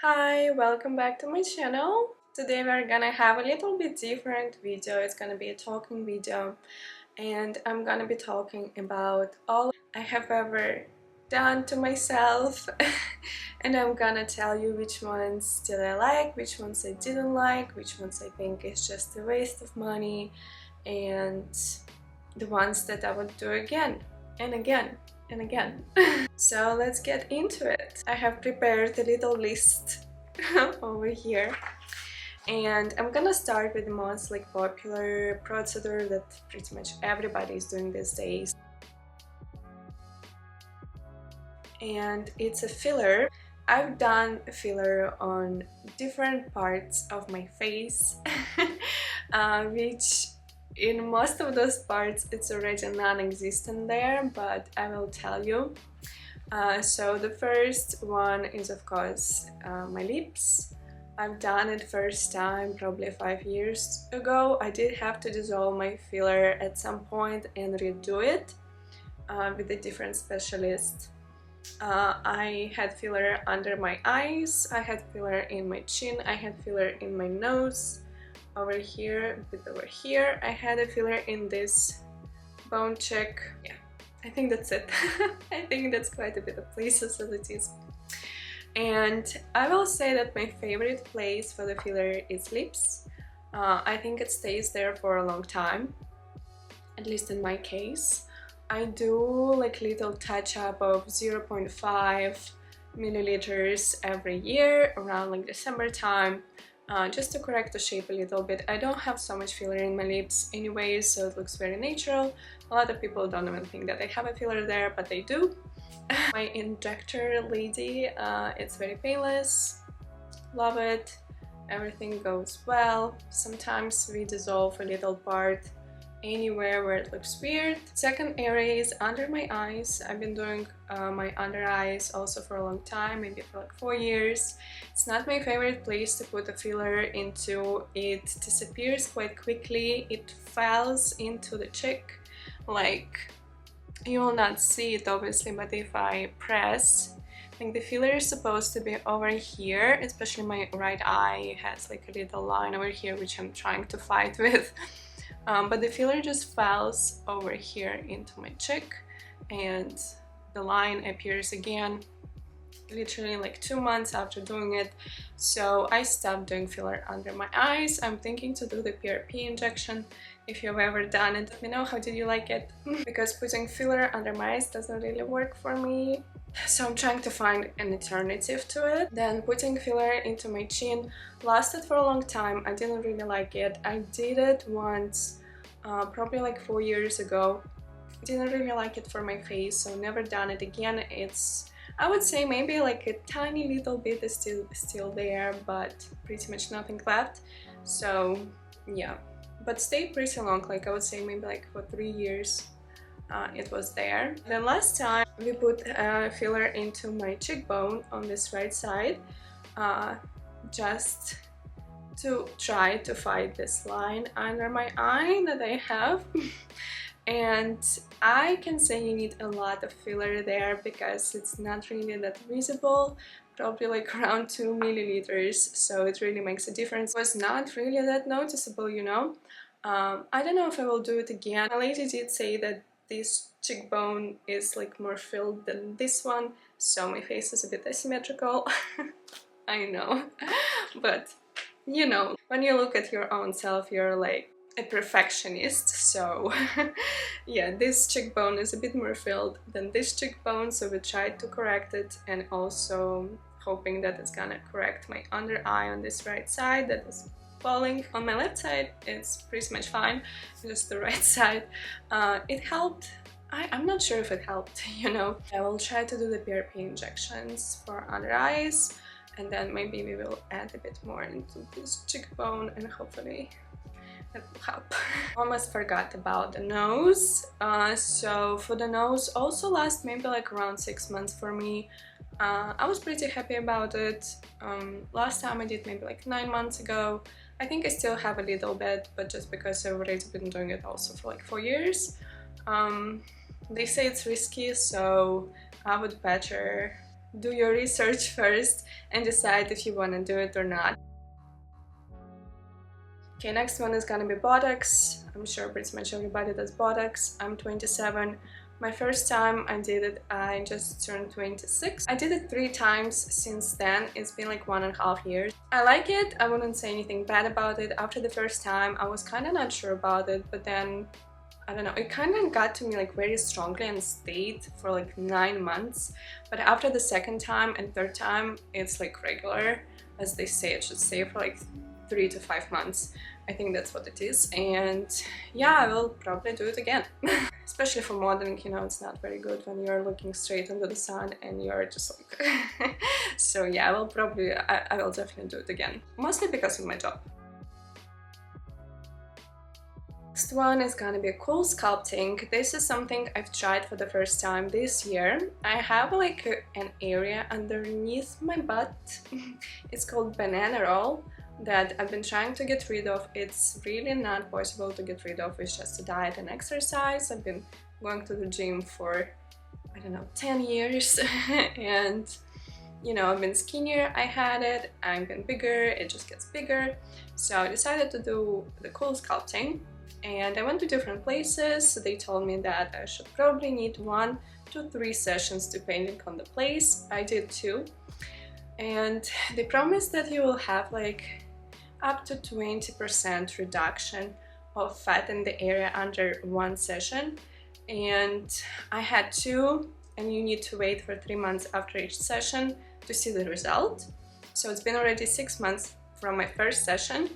Hi, welcome back to my channel. Today we're gonna have a little bit different video. It's gonna be a talking video and I'm gonna be talking about all I have ever done to myself and I'm gonna tell you which ones did I like, which ones I didn't like, which ones I think is just a waste of money, and the ones that I would do again and again and again. So let's get into it. I have prepared a little list over here and I'm gonna start with the most popular procedure that pretty much everybody is doing these days, and it's a filler. I've done a filler on different parts of my face which in most of those parts it's already non-existent there, but I will tell you. So the first one is of course my lips. I've done it first time probably 5 years ago. I did have to dissolve my filler at some point and redo it with a different specialist. I had filler under my eyes, I had filler in my chin, I had filler in my nose, over here, a bit over here. I had a filler in this bone cheek. Yeah, I think that's it. I think that's quite a bit of places as it is. And I will say that my favorite place for the filler is lips. I think it stays there for a long time, at least in my case. I do little touch-up of 0.5 milliliters every year around December time, just to correct the shape a little bit. I don't have so much filler in my lips anyway, so it looks very natural. A lot of people don't even think that I have a filler there, but they do. My injector lady, it's very painless, love it, everything goes well. Sometimes we dissolve a little part anywhere where it looks weird. Second area is under my eyes. I've been doing my under eyes also for a long time, maybe for 4 years. It's not my favorite place to put a filler into. It disappears quite quickly, it falls into the cheek. You will not see it obviously, but if I press, the filler is supposed to be over here, especially my right eye has a little line over here which I'm trying to fight with. But the filler just falls over here into my cheek and the line appears again literally 2 months after doing it. So I stopped doing filler under my eyes. I'm thinking to do the PRP injection. If you've ever done it, let me know how did you like it, because putting filler under my eyes doesn't really work for me. So I'm trying to find an alternative to it. Then putting filler into my chin lasted for a long time. I didn't really like it. I did it once, probably 4 years ago. Didn't really like it for my face, so never done it again. I would say maybe a tiny little bit is still there, but pretty much nothing left. So yeah, but stayed pretty long. I would say maybe for 3 years. It was there. Then last time we put filler into my cheekbone on this right side, just to try to fight this line under my eye that I have. And I can say you need a lot of filler there because it's not really that visible, probably around 2 milliliters, so it really makes a difference. It was not really that noticeable, you know. I don't know if I will do it again. My lady did say that this cheekbone is more filled than this one, so my face is a bit asymmetrical. I know, but you know, when you look at your own self, you're a perfectionist, so yeah, this cheekbone is a bit more filled than this cheekbone, so we tried to correct it, and also hoping that it's gonna correct my under eye on this right side that is falling. On my left side it's pretty much fine, just the right side. It helped. I'm not sure if it helped, you know. I will try to do the PRP injections for under eyes, and then maybe we will add a bit more into this cheekbone and hopefully that will help. Almost forgot about the nose. So for the nose also last maybe around 6 months for me. I was pretty happy about it. Last time I did maybe 9 months ago. I think I still have a little bit, but just because I've already been doing it also for 4 years. They say it's risky, so I would better do your research first and decide if you want to do it or not. Okay, next one is gonna be Botox. I'm sure pretty much everybody does Botox. I'm 27. My first time I did it, I just turned 26. I did it 3 times since then. It's been like 1.5 years. I like it. I wouldn't say anything bad about it. After the first time, I was kind of not sure about it, but then, I don't know, it kind of got to me like very strongly and stayed for like 9 months. But after the second time and third time, it's like regular, as they say it should stay for like 3 to 5 months. I think that's what it is, and yeah, I will probably do it again. Especially for modeling, you know, it's not very good when you're looking straight into the sun and you're just like... So yeah, I will definitely do it again, mostly because of my job. Next one is gonna be Coolsculpting. This is something I've tried for the first time this year. I have like an area underneath my butt. It's called banana roll, that I've been trying to get rid of. It's really not possible to get rid of. It's just a diet and exercise. I've been going to the gym for, I don't know, 10 years and you know, I've been skinnier, I had it, I've been bigger, it just gets bigger. So I decided to do the Coolsculpting, and I went to different places. They told me that I should probably need 1 to 3 sessions depending on the place. I did 2, and they promised that you will have like up to 20% reduction of fat in the area under 1 session, and I had 2, and you need to wait for 3 months after each session to see the result. So it's been already 6 months from my first session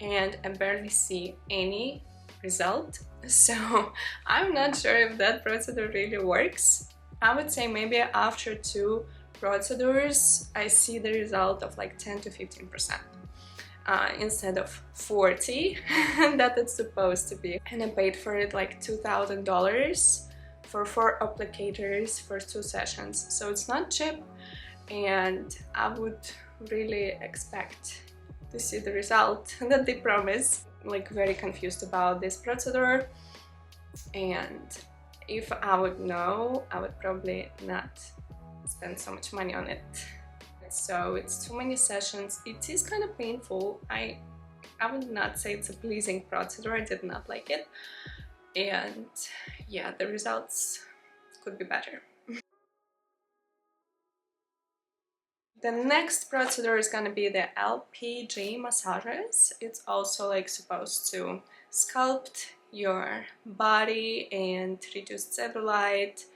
and I barely see any result. So I'm not sure if that procedure really works. I would say maybe after 2 procedures I see the result of like 10 to 15%. Instead of 40 that it's supposed to be. And I paid for it like $2,000 for 4 applicators for 2 sessions. So it's not cheap, and I would really expect to see the result that they promise. Like, very confused about this procedure, and if I would know, I would probably not spend so much money on it. So it's too many sessions. It is kind of painful. I would not say it's a pleasing procedure. I did not like it, and yeah, the results could be better. The next procedure is gonna be the LPG massages. It's also like supposed to sculpt your body and reduce cellulite.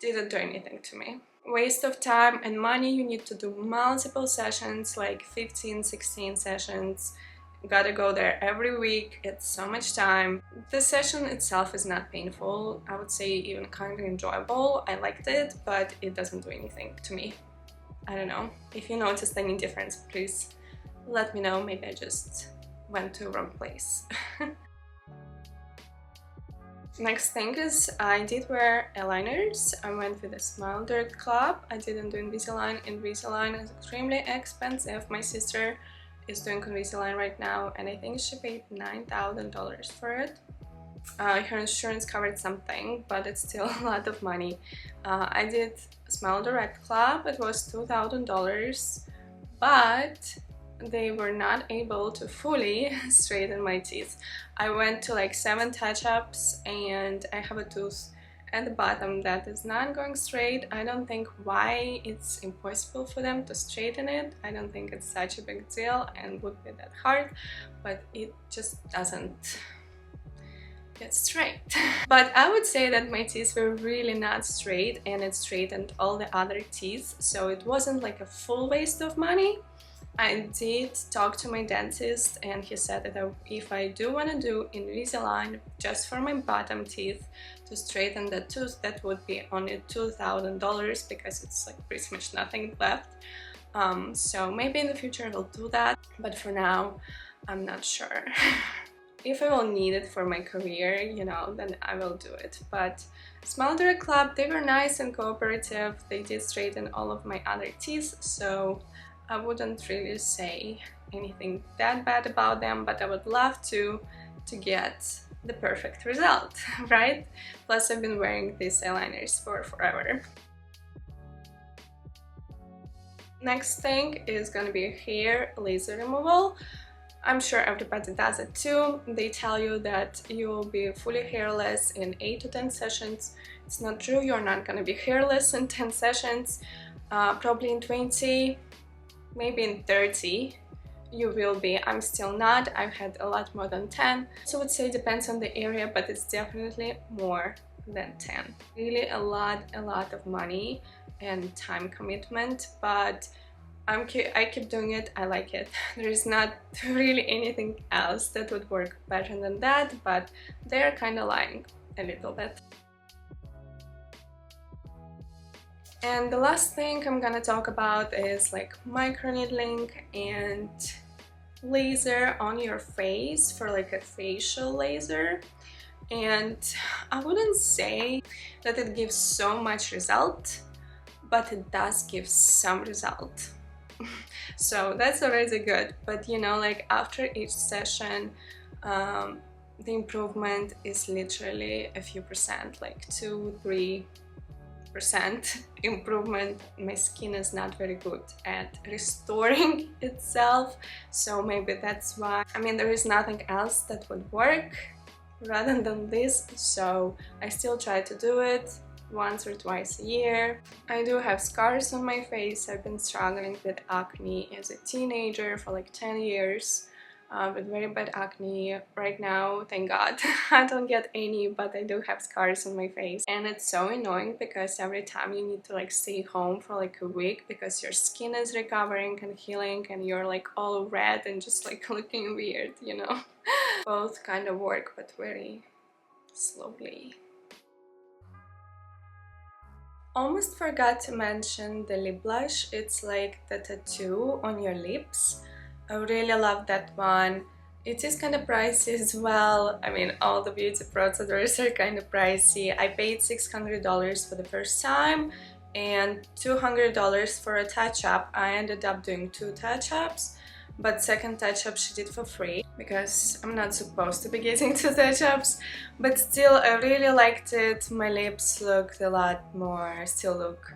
Didn't do anything to me. Waste of time and money. You need to do multiple sessions, like 15, 16 sessions. You gotta go there every week. It's so much time. The session itself is not painful. I would say even kind of enjoyable. I liked it, but it doesn't do anything to me. I don't know. If you noticed any difference, please let me know. Maybe I just went to the wrong place. Next thing is I did wear eyeliners. I went with a Smile Dirt Club. I didn't do Invisalign. Invisalign is extremely expensive. My sister is doing Invisalign right now, and I think she paid $9,000 for it. Her insurance covered something, but it's still a lot of money. I did Smile Direct Club. It was $2,000, but they were not able to fully straighten my teeth. I went to like 7 touch-ups, and I have a tooth at the bottom that is not going straight. I don't think why it's impossible for them to straighten it. I don't think it's such a big deal and would be that hard, but it just doesn't get straight. But I would say that my teeth were really not straight, and it straightened all the other teeth, so it wasn't like a full waste of money. I did talk to my dentist, and he said that if I do want to do Invisalign just for my bottom teeth to straighten the tooth, that would be only $2,000, because it's like pretty much nothing left. So maybe in the future I will do that, but for now I'm not sure. If I will need it for my career, you know, then I will do it. But Smile Direct Club, they were nice and cooperative. They did straighten all of my other teeth, so I wouldn't really say anything that bad about them, but I would love to get the perfect result, right? Plus, I've been wearing these eyeliners for forever. Next thing is gonna be hair laser removal. I'm sure everybody does it too. They tell you that you will be fully hairless in 8 to 10 sessions. It's not true, you're not gonna be hairless in 10 sessions. Probably in 20, maybe in 30 you will be. I'm still not. I've had a lot more than 10. So I would say it depends on the area, but it's definitely more than 10. Really a lot of money and time commitment, but I keep doing it. I like it. There is not really anything else that would work better than that, but they're kind of lying a little bit. And the last thing I'm gonna talk about is like microneedling and laser on your face for like a facial laser. And I wouldn't say that it gives so much result, but it does give some result. So that's already good. But you know, like after each session, the improvement is literally a few percent, like 2-3% improvement. My skin is not very good at restoring itself, so maybe that's why. I mean, there is nothing else that would work rather than this, so I still try to do it once or twice a year. I do have scars on my face. I've been struggling with acne as a teenager for like 10 years. With very bad acne right now, thank God. I don't get any, but I do have scars on my face, and it's so annoying because every time you need to like stay home for like a week because your skin is recovering and healing and you're like all red and just like looking weird, you know. Both kind of work, but very slowly. Almost forgot to mention the lip blush. It's like the tattoo on your lips. I really love that one. It is kind of pricey as well. I mean, all the beauty products are kind of pricey. I paid $600 for the first time and $200 for a touch-up. I ended up doing 2 touch-ups, but second touch-up she did for free because I'm not supposed to be getting 2 touch-ups. But still, I really liked it. My lips looked a lot more, still look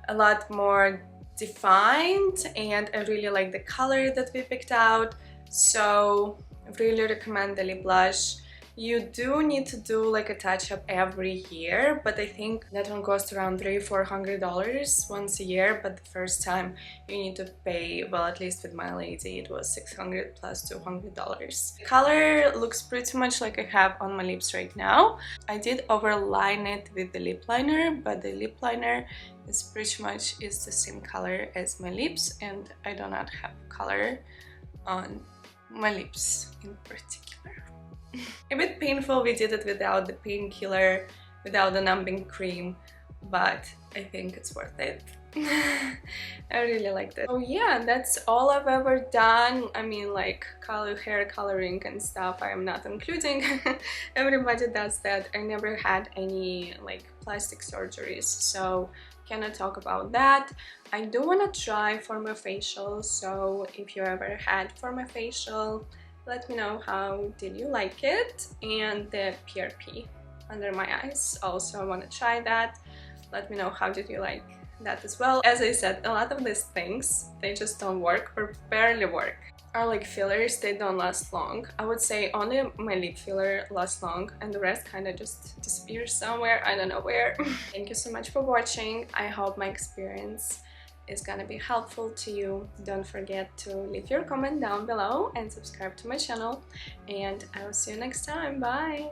a lot more defined, and I really like the color that we picked out, so I really recommend the lip blush. You do need to do like a touch-up every year, but I think that one costs around $300-400 once a year, but the first time you need to pay, well, at least with my lady it was $600 plus $200. The color looks pretty much like I have on my lips right now. I did overline it with the lip liner, but the lip liner is pretty much the same color as my lips, and I do not have color on my lips in particular. A bit painful, we did it without the painkiller, without the numbing cream, but I think it's worth it. I really liked it. Oh yeah, that's all I've ever done. I mean, like hair coloring and stuff I am not including. Everybody does that. I never had any like plastic surgeries, so cannot talk about that. I do want to try for my facial, so if you ever had for my facial, let me know how did you like it. And the PRP under my eyes, also I want to try that. Let me know how did you like that as well. As I said, a lot of these things, they just don't work or barely work. Are like fillers, they don't last long. I would say only my lip filler lasts long and the rest kind of just disappears somewhere, I don't know where. Thank you so much for watching. I hope my experience is gonna be helpful to you. Don't forget to leave your comment down below and subscribe to my channel, and I will see you next time. Bye!